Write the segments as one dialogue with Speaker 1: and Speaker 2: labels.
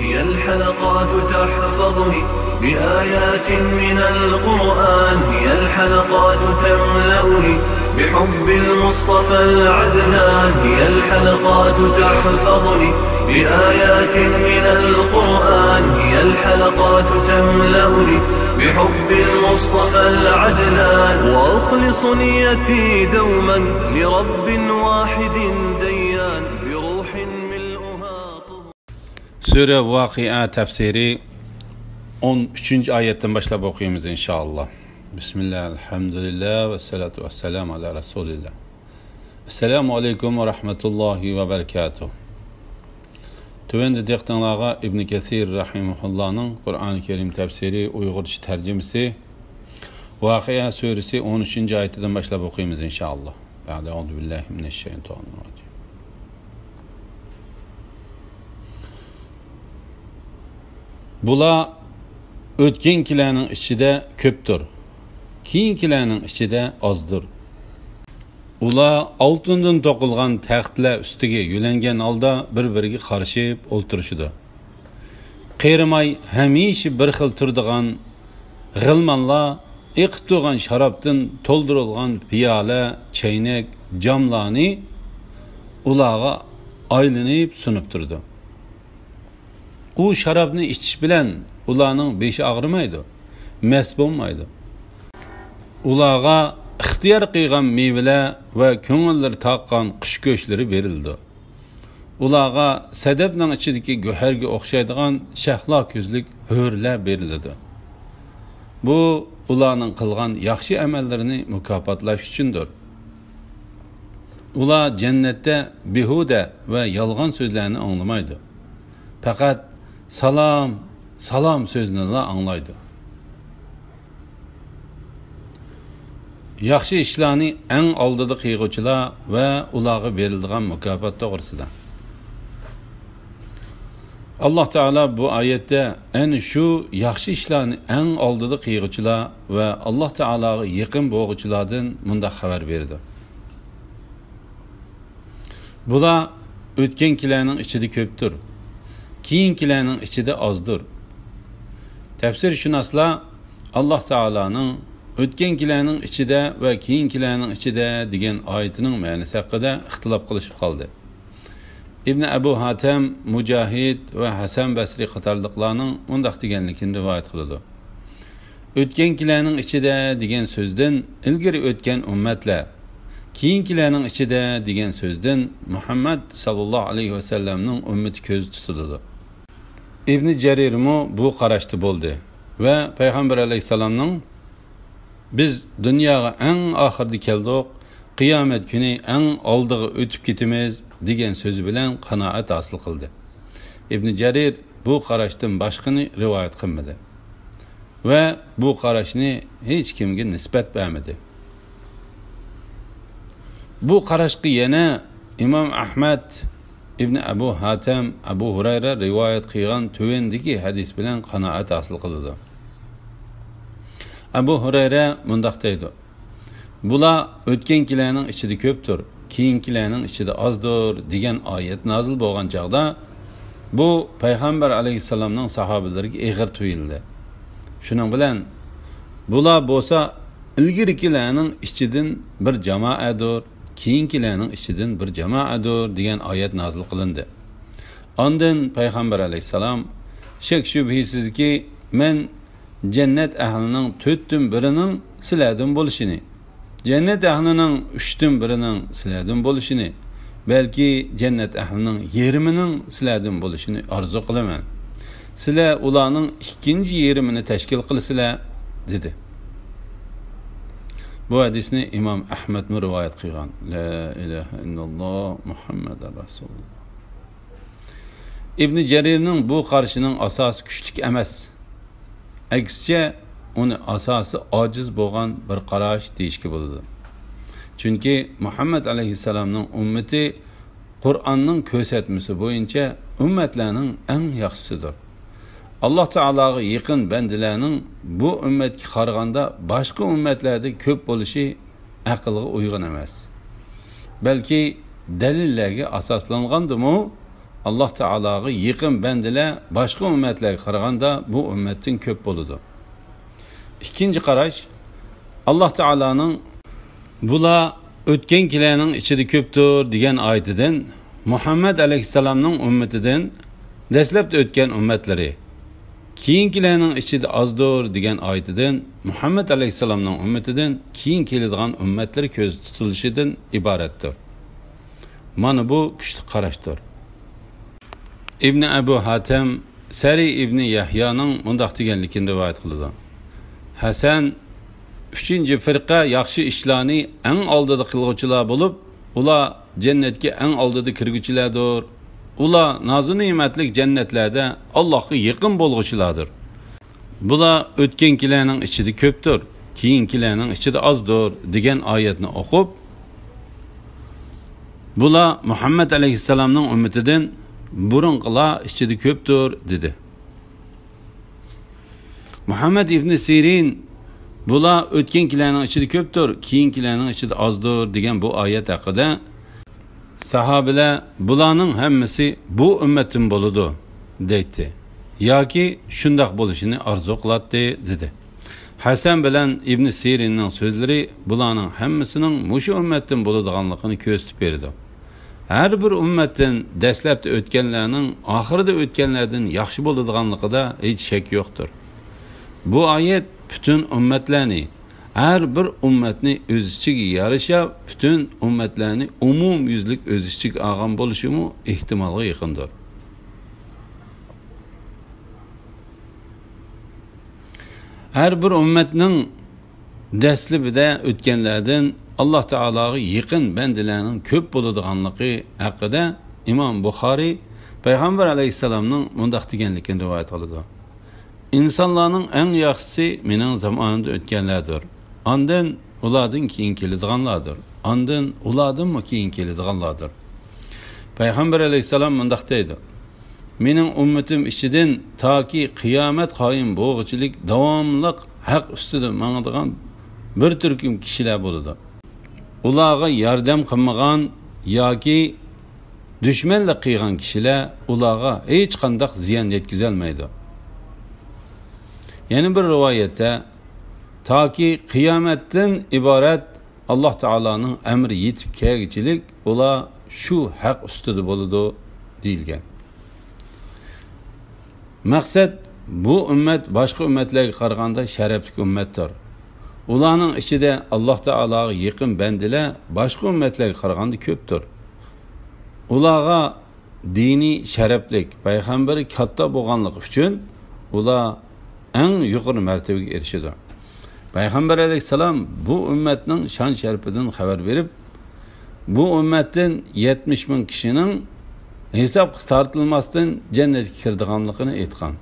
Speaker 1: هي الحلقات تحفظني بآيات من القرآن، هي الحلقات تملأني بحب المصطفى العدنان، هي الحلقات تحفظني بآيات من القرآن، هي الحلقات تملأني بحب المصطفى العدنان، وأخلص نيتي دوما لرب واحد ديان بروح ملؤها طهور.
Speaker 2: Sure Vakıa tefsiri 13. ayetten başlayıp okuyumuz inşallah. Bismillah, elhamdülillah ve salatu ve selamu ala Resulillah. Esselamu aleyküm ve rahmetullahi ve berekatuhu. Tüvendi diqtanlağa İbn Kesir rahimullah'ın Kur'an-ı Kerim tefsiri Uygurca tercümesi Vakıa suresi 13. ayetten başlayıp okuyumuz inşallah. Euzubillahimineşşeytanirracim. Bula ötkenkilerinin içinde köptür. Keyinkilerinin içinde azdır. Ula altından toqulgan taxtlar üstüge yülengen alda bir-biriga qarshib o'ltirishdi. Qerimay hamisha bir xil turdigan g'ilmonlar eqib turgan sharobdan to'ldirilgan piyola, chaynak, jamlarni ularga aylanib sunib turdi. U sharobni ichish bilan ularning beshi og'rimaydi, mast bo'lmaydi. Ularga ixtiyor qilgan mevalar va ko'ngillar taqqan qush go'shtlari berildi. Ularga sadabning ichidagi go'harga o'xshaydigan shahlo ko'zlik ho'rlar berildi. Bu ularning qilgan yaxshi amallarini mukofotlash uchundir. Ular jannatda behuda va yolg'on so'zlarni anglamaydi. Faqat salom sözünü anlaydı. Yaxşı işlerini en aldığı qiyğuçular ve ulağı verildiğin mükafat doğrusunda. Allah Teala bu ayette en şu yaxşı işlerini en aldığı qiyğuçular ve Allah Teala'ya yakın boğuculardan bunda haber verdi. Bula ötkenkilerinin içinde köptür. Keyinkilerinin içinde azdır. Tefsirşünaslar Allah Teala'nın ötkenkilerinin içinde ve keyinkilerinin içinde degan ayetinin ma'nosi haqida ixtilof qilishib qoldi. İbn Ebu Hatem, Mujahid ve Hasan Basri qatorliqlarning undaq deganligini rivoyat qiladi. Ötkenkilerinin içinde degan so'zdan ilgari o'tgan ummatlar, keyinkilerinin içinde degan so'zdan Muhammad sallallohu alayhi ve sellemning ummati ko'z tutiladi. İbn Cerir mu bu qarashda bo'ldi ve Peygamber aleyhisselamның biz dunyoga eng oxirda keldik, qiyomat kuni eng oldiga o'tib ketamiz degan so'zi bilan qanoat hosil qildi. İbn Cerir bu qarashdan boshqani rivoyat qilmadi ve bu qarashni hech kimga nisbat bermadi. Bu qarashga yana İmam Ahmad İbn Ebu Hatem, Abu Hurayra rivayet qilgan tövendeki hadis bilan qanoat hosil qildi. Abu Hurayra mundaq deydi: "Bular o'tkenkilarning ichida ko'pdir, keyinkilarning ichida azdir" degan oyat nozil bo'lgan chaqda bu Payg'ambar alayhisalomning sahobalariga eg'ir tuyuldi. Shuning bilan bular bo'lsa ilgirikilarning ichidan bir jamoadir, keyinkilarning ichidan bir jamoadir degan oyat nozil qilindi. Ondan Payg'ambar alayhisalom shak shubhisizki men cennet ahlining 4dan birining sizlardan bo'lishini, cennet ahlining 3dan birining sizlardan bo'lishini, balki cennet ahlining yarmining sizlardan bo'lishini arzu qilaman. Sizlar ularning ikkinchi yarmini tashkil qilsizlar dedi. Bu hadisni İmam Ahmad mu rivoyat qilgan. La ilahe illalloh Muhammadur Rasululloh. İbn Cerirning bu qarashining asosi kuchlik emas. Aksicha uni asosi ojiz bo'lgan bir qarash deyishga bo'ladi. Chunki Muhammad alayhisalomning ummati Qur'onning ko'rsatmasi bo'yicha ummatlarning eng yaxshisidir. Allah Teala'ga yaqin bandalarning bu ummatga qaraganda boshqa ummatlarda ko'p bo'lishi aqlga uyg'un emas. Balki dalillarga asoslanganmi Allah Taalaga yaqin bandalar boshqa ummatlarga qaraganda bu ummatdan ko'p bo'ladi. İkinci qarash, Allah Taalaning bular o'tgan kilarning ichida ko'pdir degan oyatidan Muhammad alayhisalomning ummatidan dastlabda o'tgan ummatlari keyingilarning ichida ozdir degan oyatidan Muhammad alayhisalomning ummatidan keyin keladigan ummatlar ko'z tutilishidan iboratdir. Mana bu kuchli qarashdir. İbn Abu Hatem Sari ibn Yahyaning mundaq deganligini rivoyat qiladi. Hasan 3-chi firqa yaxshi ishlarni eng oldida qilguvchilar bo'lib, ular jannatga eng oldida kirguchilardir. Ular nozu ne'matlik jannatlarda Allohga yaqin bo'lguvchilardir. Bular o'tgankilarning ichida ko'pdir, keyingilarning ichida ozdir degan oyatni o'qib, bular Muhammad alayhisalomning ummatidan burunqilar ichida ko'pdir dedi. Muhammad ibn Sirin bular o'tgankilarning ichida ko'pdir, keyingilarning ichida ozdir degan bu oyat haqida sahobalar bularning hammasi bu ummatim bo'ladi deydi. Yoki shundoq bo'lishini orzu qiladi dedi. Hasan bilan ibn Sirinning so'zlari bularning hammasining mushu ummatim bo'ladiganligini ko'rsatib berdi. Her bir ummetin dastlabda o'tganlarning oxirida o'tganlardan yaxshi bo'ladiganligida hech shak yo'qdir. Bu oyat bütün ummatlarni, her bir ummatni o'z ichiga yarasha bütün ummatlarni umum yuzlik o'z ichiga olgan bo'lishimi ehtimolga yaqindir. Her bir ummatning dastlabida o'tganlardan Allah Taalaga yaqin bandalarning ko'p bo'ladiganligi haqida İmam Buxoriy Payg'ambar alayhisalomning mundaq deganligini rivoyat qiladi. İnsanlarning eng yaxshisi mening zamonimda o'tganlardir. Ondan ulardan keyin keladiganlardir. Ondan ulardan keyin keladiganlardir. Payg'ambar alayhisalom mundaq deydi: mening ummatim ichidan toki qiyomat qoyim bo'lg'ichilik davomli haq ustida mangadigan bir turkum kishilar bo'ladi. Ularga yordam qilmagan yoki dushmanlik qilgan kishilar ularga hech qanday ziyon yetkazolmaydi. Yana bir rivoyatda toki qiyomatdan iborat Alloh taolaning amri yetib kelgichilik ular shu haq ustida bo'ladi deyilgan. Maqsad bu ummat boshqa ummatlarga qaraganda sharafli ummatdir. Ularning ichida Alloh taolaga yaqin bandalar boshqa ummatlarga qaraganda ko'pdir. Ularga diniy sharaflik, payg'ambari katta bo'lganligi uchun ular eng yuqori martabaga erishadi. Payg'ambar alayhisalom bu ummatning shon sharafidan xabar berib, bu ummatdan 70 ming kishining hisob tortilmasdan jannatga kirdiganligini aytgan.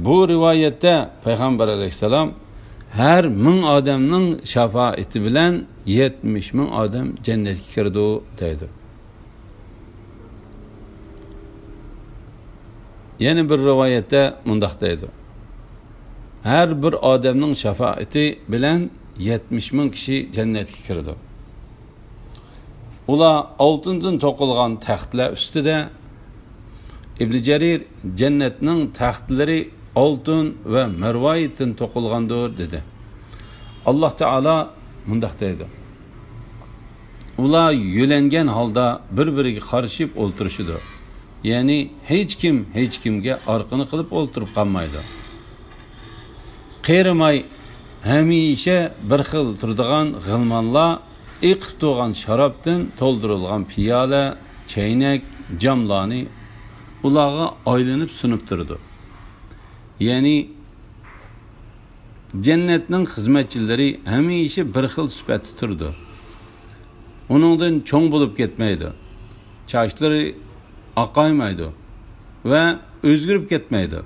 Speaker 2: Bu rivoyatda payg'ambar alayhisalom her 1000 odamning shafaati bilan 70 ming odam jannatga kirdi deydi. Yana bir rivoyatda mundaq deydi: her bir odamning shafaati bilan 70 ming kishi jannatga kirdi. Ular oltindan to'qilgan taxtlar ustida İbn Jarir jannatning taxtlari oltin va marvoyatdan to'qilgandir dedi. Alloh taolo mundaq deydi: ular yo'langan holda bir-biriga qarashib o'ltirishidi. Ya'ni hech kimga orqani qilib o'ltirib qolmaydi. Qerimay hamisha bir xil turadigan g'ilmonlar iqib turgan sharobdan to'ldirilgan piyola, chaynak, jamlarni ularga aylanib sunib turdi. Ya'ni jannatning xizmatchilari hamisha bir xil sifatda turdi. Uningdan cho'ng bo'lib ketmaydi. Chochlari oqaymaydi va o'zgarib ketmaydi.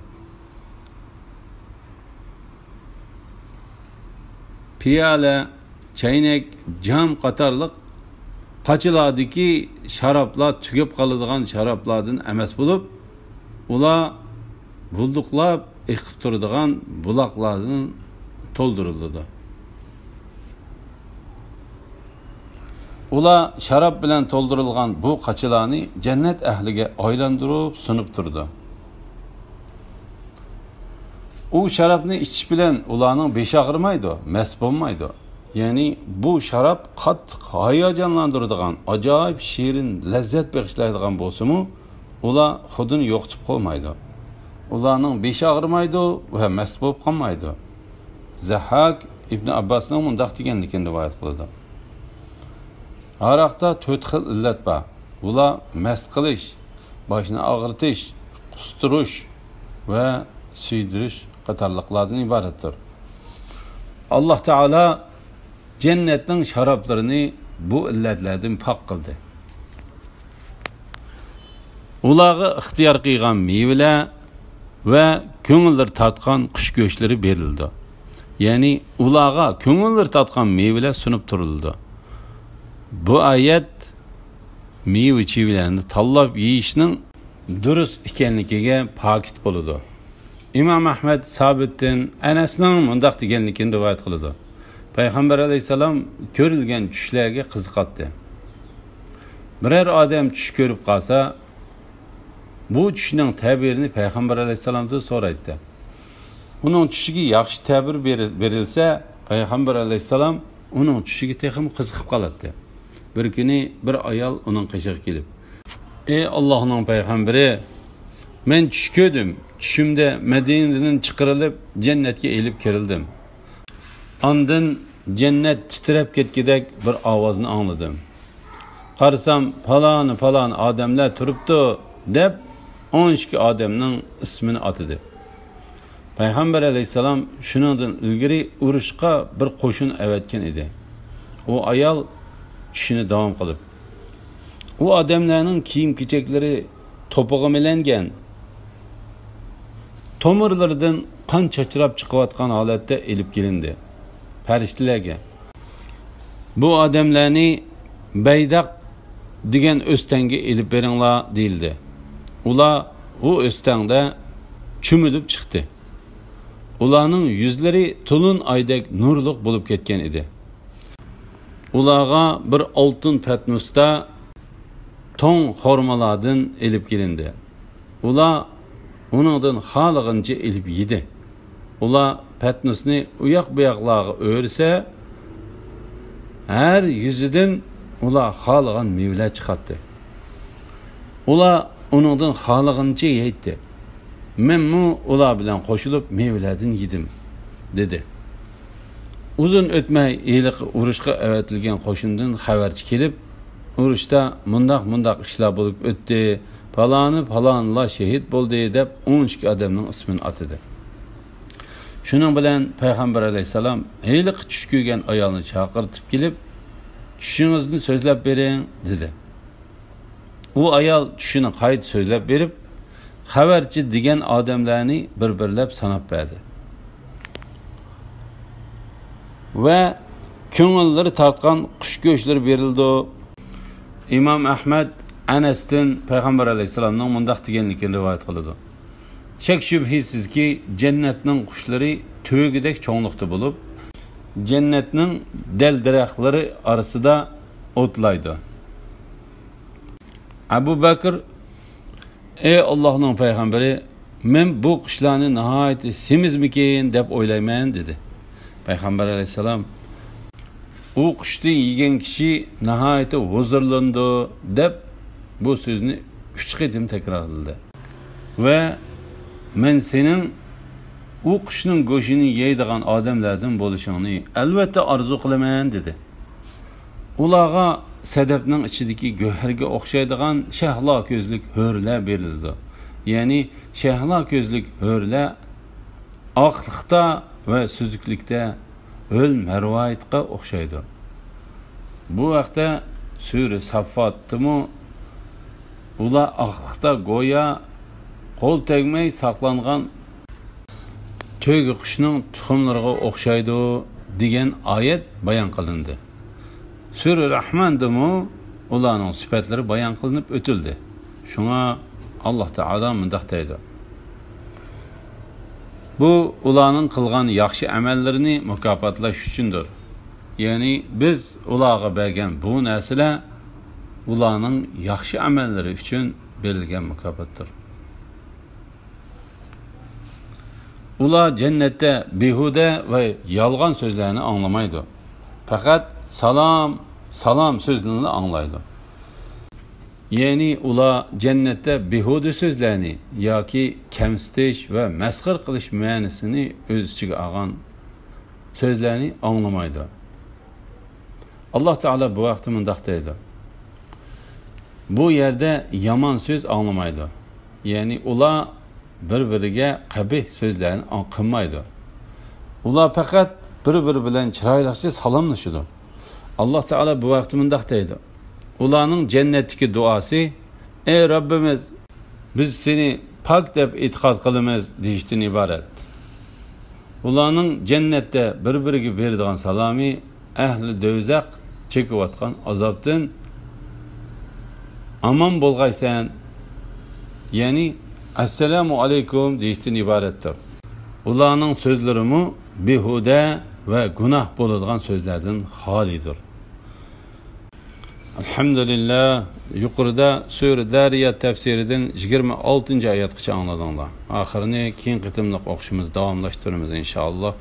Speaker 2: Piyola, chaynak, jam qatorliq qachilardagi sharoblar tugab qoladigan sharoblardan emas bo'lib, ular bulduqlab iqib turadigan buloqlardan to'ldirildi. ular şarap bilan to'ldirilgan bu qachilarni jannat ahliga aylantirib sunib turdi. U sharabni ichish bilan ularning beshi og'rimaydi, mast bo'lmaydi. Ya'ni bu sharab qattiq hayajonlantiradigan, ajoyib shirin lazzat bag'ishlaydigan bo'lsa-mu, ular xudini yo'qitib qo'ymaydi. Ularning beshi og'rimaydi va mast bo'lib qolmaydi. Zahak ibn Abbosning mundaq deganligini rivoyat qiladi. Aroqda 4 xil illat bor. Ular mast qilish, boshni og'ritish, qustirish va suydirish qatorliqlardan iboratdir. Alloh taolo jannatning sharoblarini bu illatlardan pok qildi. Ularga ixtiyor qilgan mevalar va ko'ngillar tortgan qush go'shtlari berildi. Ya'ni ularga ko'ngillar tortgan mevalar sunib turildi. Bu oyat meva-chevalarni tanlab yeyishning durust ekanligiga pokit bo'ladi. İmam Ahmed Sabit'ten Anasning mundaq deganligini rivoyat qiladi. Payg'ambar alayhisalom ko'rilgan tushlarga qiziqadi. Biror odam tush ko'rib qolsa, bu tushning ta'birini Payg'ambar alayhisalomdan so'raydi. Uning tushiga yaxshi ta'bir berilsa, Payg'ambar alayhisalom uning tushiga texim qiziqib qoladi. Bir kuni bir ayol uning qishiga kelib, "Ey Allohning payg'ambari, men tush ko'rdim. Tushimda Madinadan chiqarilib, jannatga elib kirildim. Ondan jannat titrab ketgidek bir ovozni angladim. Qarasam, falon odamlar turibdi" deb 12 odamning ismini atadi. Payg'ambar alayhisalom shuningdan ilgari urushga bir qo'shin avatgan edi. U ayol tushini davom qilib, u odamlarning kiyim-kechaklari to'pig'i milangan, tomirlaridan qon chachrab chiqayotgan holatda elib kelindi. Farishtalarga bu odamlarni Baydaq degan o'stanga elib beringlar deyildi. Ular u o'stangda cho'milib chiqdi. Ularning yuzlari to'lin oydek nurliq bo'lib ketgan edi. Ularga bir oltin patnusda to'n xormalardan elib kelindi. Ular uningdan xohlagancha elib yedi. Ular patnusni uyoq buyoqlarga o'rsa, har yuzidan ular xohlagan mevalar chiqardi. Ular uningdan xohlagancha yeydi. Men ular bilan qo'shilib mevalardan yedim, dedi. Uzun o'tmay eliq urushga avatilgan qo'shindan xabarchi kelib, urushda mundaq ishlar bo'lib o'tdi, falonlar shahid bo'ldi deb 12 odamning ismini atadi. Shuning bilan Payg'ambar alayhisalom eliq tush ko'rgan ayolni chaqirtib kelib, "Tushingizni so'zlab bering" dedi. U ayol tushini qayta so'zlab berib, xabarchi degan odamlarni bir-birlab sanab berdi. Va ko'ngillari tortgan qush go'shtlari berildi. İmam Ahmed Anas'dan Payg'ambar alayhisalomning mundaq deganligini rivoyat qiladi. Shak shubhisizki, jannatning qushlari to'gidek cho'nglikda bo'lib, jannatning dal-daraxtlari orasida o'tlaydi. Abu Bakr, "Ey Allohning payg'ambari, men bu qushlarni nihoyat semizmikin deb o'ylayman" dedi. Payg'ambar alayhisalom, "U qushni yegan kishi nihoyat huzurlandi" deb bu so'zni 3 qatim takrorladi. Va men sening u qushning go'shini yeydigan odamlardan bo'lishingni albatta orzu qilaman dedi. Ularga sadafning ichidagi go'harga o'xshaydigan shahlo ko'zlik ho'rlar berildi. Ya'ni shahlo ko'zlik ho'rlar oqliqda va suzuklikda o'l marvoyatga o'xshaydi. Bu vaqtda sura Saffotdimi ular oqliqda go'yo qo'l tegmay saqlangan to'yga qushning tuxumlariga o'xshaydi degan oyat bayon qilindi. Sura Rahmondimi ularning sifatlari bayon qilinib o'tildi. Shunga Alloh taolo mundaq deydi: "Bu ularning qilgan yaxshi amallarini mukofotlash uchundir. ya'ni biz ularga bergan bu narsalar ularning yaxshi amallari uchun berilgan mukofotdir. Ular cennette behuda ve yalgan sözlerini anlamaydı. Fakat salam sözlerini anlaydı. Yani ular cennette behuda sözlerini yoki kamsitish ve mesxir qilish ma'nosini o'z ichiga olgan sözlerini anlamaydı. Allah Teala bu vaqtda mundaq deydi. Bu yerde yaman söz anlamaydı. Yani ular bir-biriga qabih so'zlarni qilmaydi. Ular faqat bir-biri bilan chiroylicha salomlashadi. Alloh taolo bu vaqtda mundaq deydi. Ularning jannatdagi duosi: "Ey Rabbimiz, biz seni pok deb e'tiqod qilamiz" deyishdan iborat. Ularning jannatda bir-biriga beradigan salomi ahli do'zax chekayotgan azobdan aman bo'lg'aysan, ya'ni Assalamu aleykum deyishdan ibarettir. Ularning sözlerimi behuda ve günah bo'ladigan sözlerden xolidir. Alhamdulillah, yuqorida Sura Dariyat tafsiridan 26 oyatgacha angladinglar. Oxirini keyin qitimliq o'qishimiz davomlashtiramiz inshaalloh.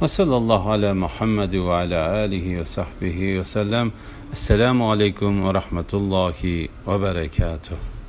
Speaker 2: Va sallallohu ala Muhammad va ala alihi va sahbihi va sallam. Assalomu alaykum va rahmatullohi va barakatuh.